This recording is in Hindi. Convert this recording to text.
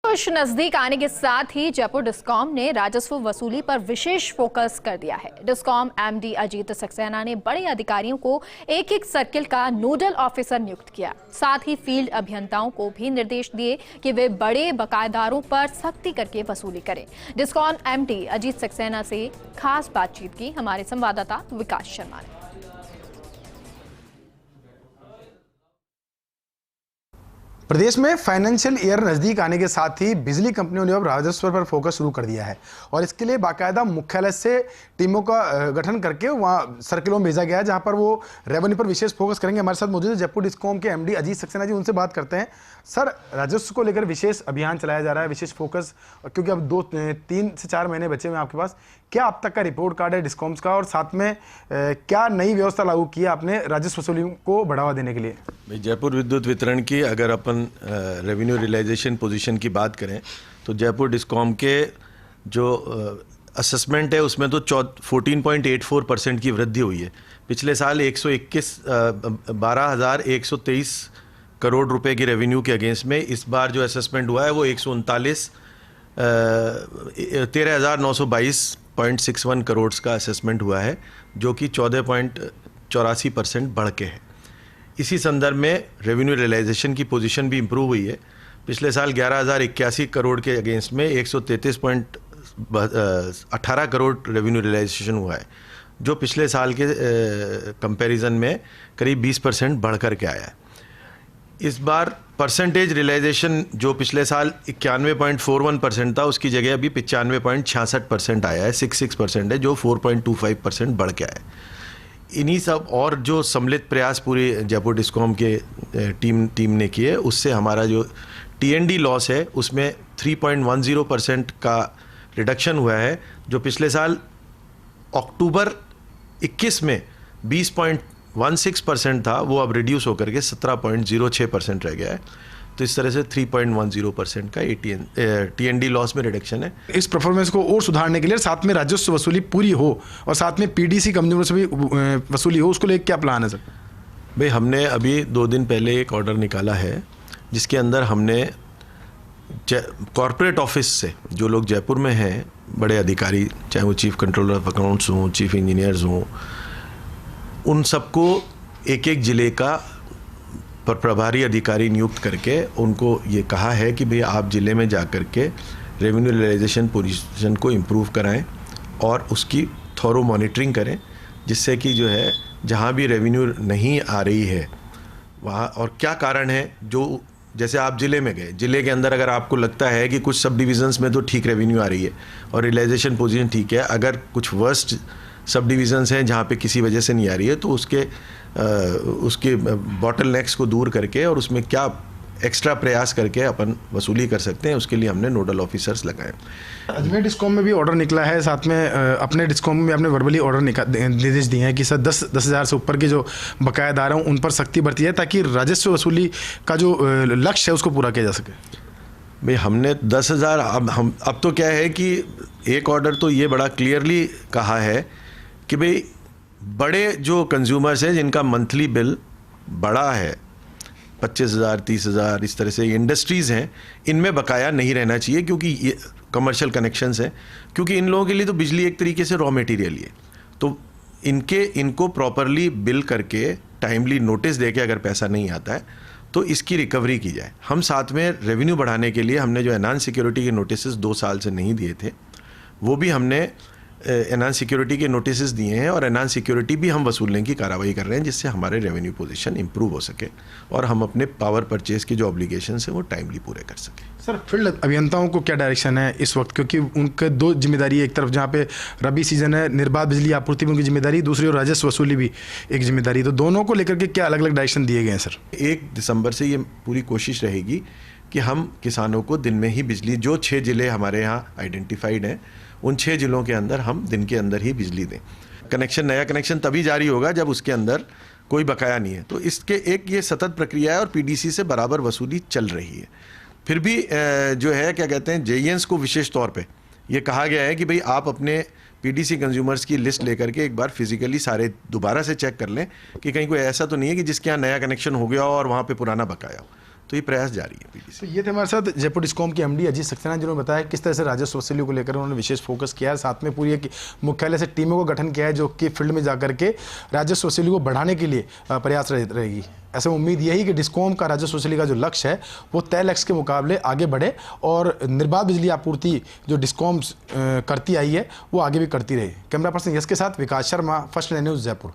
कुछ नजदीक आने के साथ ही जयपुर डिस्कॉम ने राजस्व वसूली पर विशेष फोकस कर दिया है। डिस्कॉम एमडी अजीत सक्सेना ने बड़े अधिकारियों को एक एक सर्किल का नोडल ऑफिसर नियुक्त किया। साथ ही फील्ड अभियंताओं को भी निर्देश दिए कि वे बड़े बकायेदारों पर सख्ती करके वसूली करें। डिस्कॉम एमडी अजीत सक्सेना से खास बातचीत की हमारे संवाददाता विकास शर्मा ने। प्रदेश में फाइनेंशियल ईयर नज़दीक आने के साथ ही बिजली कंपनियों ने अब राजस्व पर फोकस शुरू कर दिया है और इसके लिए बाकायदा मुख्यालय से टीमों का गठन करके वहाँ सर्किलों में भेजा गया है, जहाँ पर वो रेवेन्यू पर विशेष फोकस करेंगे। हमारे साथ मौजूद है जयपुर डिस्कॉम के एमडी अजीत सक्सेना जी, उनसे बात करते हैं। सर, राजस्व को लेकर विशेष अभियान चलाया जा रहा है, विशेष फोकस, क्योंकि अब 3 से 4 महीने बचे हुए हैं आपके पास। क्या अब तक का रिपोर्ट कार्ड है डिस्कॉम्स का, और साथ में क्या नई व्यवस्था लागू की है आपने राजस्व वसूली को बढ़ावा देने के लिए? जयपुर विद्युत वितरण की अगर अपन रेवेन्यू रियलाइजेशन पोजीशन की बात करें तो जयपुर डिस्कॉम के जो असेसमेंट है उसमें तो 14.84% की वृद्धि हुई है। पिछले साल 12,123 करोड़ रुपए की रेवेन्यू के अगेंस्ट में इस बार जो असेसमेंट हुआ है वो 13,922.61 करोड़ का असेसमेंट हुआ है, जो कि 14.84% बढ़ के है। इसी संदर्भ में रेवेन्यू रियलाइजेशन की पोजीशन भी इम्प्रूव हुई है। पिछले साल 11,081 करोड़ के अगेंस्ट में 133.18 करोड़ रेवेन्यू रियलाइजेशन हुआ है, जो पिछले साल के कंपैरिजन में करीब 20% बढ़ कर के आया है। इस बार परसेंटेज रियलाइजेशन जो पिछले साल 91.41% था, उसकी जगह अभी 95.66% आया है, 66% है, जो 4.25% बढ़ के आया है। इन्हीं सब और जो सम्मिलित प्रयास पूरी जयपुर डिस्कॉम के टीम ने किए, उससे हमारा जो TND लॉस है उसमें 3.10% का रिडक्शन हुआ है, जो पिछले साल अक्टूबर 21 में 20.16% था, वो अब रिड्यूस होकर के 17.06% रह गया है। तो इस तरह से 3.10% का TND लॉस में रिडक्शन है। इस परफॉर्मेंस को और सुधारने के लिए साथ में राजस्व वसूली पूरी हो और साथ में PDC कंपनियों से भी वसूली हो, उसको लेकर क्या प्लान है सर? भाई, हमने अभी 2 दिन पहले एक ऑर्डर निकाला है जिसके अंदर हमने कॉर्पोरेट ऑफिस से जो लोग जयपुर में हैं, बड़े अधिकारी, चाहे वो चीफ कंट्रोलर ऑफ अकाउंट्स हों, चीफ इंजीनियर्स हों, उन सबको एक एक ज़िले का पर प्रभारी अधिकारी नियुक्त करके उनको ये कहा है कि भाई आप ज़िले में जा कर के रेवेन्यू रियलाइजेशन पोजीशन को इम्प्रूव कराएं और उसकी थॉरो मॉनिटरिंग करें, जिससे कि जो है जहाँ भी रेवेन्यू नहीं आ रही है वहाँ और क्या कारण है, जो जैसे आप ज़िले में गए, ज़िले के अंदर अगर आपको लगता है कि कुछ सब डिविजन्स में तो ठीक रेवेन्यू आ रही है और रियलाइजेशन पोजीशन ठीक है, अगर कुछ वर्स्ट सब डिविजन्स हैं जहाँ पे किसी वजह से नहीं आ रही है, तो उसके बॉटल नेक्स को दूर करके और उसमें क्या एक्स्ट्रा प्रयास करके अपन वसूली कर सकते हैं, उसके लिए हमने नोडल ऑफिसर्स लगाए। अजमेर डिस्कॉम में भी ऑर्डर निकला है, साथ में अपने डिस्कॉम में आपने वर्बली ऑर्डर निर्देश दिए हैं कि सर 10,000 से ऊपर के जो बकायेदार हैं उन पर सख्ती बरती है, ताकि राजस्व वसूली का जो लक्ष्य है उसको पूरा किया जा सके। भाई, हमने 10,000 अब तो क्या है कि एक ऑर्डर तो ये बड़ा क्लियरली कहा है कि भाई बड़े जो कंज्यूमर्स हैं जिनका मंथली बिल बड़ा है, 25,000 30,000, इस तरह से इंडस्ट्रीज़ हैं, इनमें बकाया नहीं रहना चाहिए, क्योंकि ये कमर्शियल कनेक्शंस हैं, क्योंकि इन लोगों के लिए तो बिजली एक तरीके से रॉ मटेरियल ही है। तो इनको प्रॉपरली बिल करके टाइमली नोटिस दे के अगर पैसा नहीं आता है तो इसकी रिकवरी की जाए। हम साथ में रेवेन्यू बढ़ाने के लिए हमने जो एनहांस सिक्योरिटी के नोटिस 2 साल से नहीं दिए थे, वो भी हमने एनहांस सिक्योरिटी के नोटिस दिए हैं और एनहांस सिक्योरिटी भी हम वसूलने की कार्रवाई कर रहे हैं, जिससे हमारे रेवेन्यू पोजीशन इंप्रूव हो सके और हम अपने पावर परचेज की जो ऑब्लिगेशंस हैं वो टाइमली पूरे कर सकें। सर, फील्ड अभियंताओं को क्या डायरेक्शन है इस वक्त, क्योंकि उनके 2 जिम्मेदारी है, एक तरफ जहाँ पे रबी सीजन है, निर्बाध बिजली आपूर्ति में उनकी जिम्मेदारी, दूसरी ओर राजस्व वसूली भी एक जिम्मेदारी, तो दोनों को लेकर के क्या अलग अलग डायरेक्शन दिए गए हैं सर? 1 दिसंबर से ये पूरी कोशिश रहेगी कि हम किसानों को दिन में ही बिजली, जो 6 ज़िले हमारे यहाँ आइडेंटिफाइड हैं, उन 6 ज़िलों के अंदर हम दिन के अंदर ही बिजली दें। नया कनेक्शन तभी जारी होगा जब उसके अंदर कोई बकाया नहीं है। तो इसके एक ये सतत प्रक्रिया है और PDC से बराबर वसूली चल रही है। फिर भी जो है क्या कहते हैं, JENS को विशेष तौर पे ये कहा गया है कि भाई आप अपने PDC कंज्यूमर्स की लिस्ट लेकर के एक बार फिजिकली सारे दोबारा से चेक कर लें कि कहीं कोई ऐसा तो नहीं है कि जिसके यहाँ नया कनेक्शन हो गया हो और वहाँ पे पुराना बकाया हो। तो ये प्रयास जारी है पीडीसी। तो ये थे हमारे साथ जयपुर डिस्कॉम के एमडी अजीत सक्सेना, जिन्होंने बताया किस तरह से राजस्व वसूली को लेकर उन्होंने विशेष फोकस किया है। साथ में पूरी एक मुख्यालय से टीमों का गठन किया है जो कि फील्ड में जाकर के राजस्व वसूली को बढ़ाने के लिए प्रयास रहेगी। ऐसे में उम्मीद यही कि डिस्कॉम का राजस्व वसूली का जो लक्ष्य है वो तय लक्ष्य के मुकाबले आगे बढ़े और निर्बाध बिजली आपूर्ति जो डिस्कॉम करती आई है वो आगे भी करती रहे। कैमरा पर्सन यश के साथ विकास शर्मा, फर्स्ट न्यूज़ जयपुर।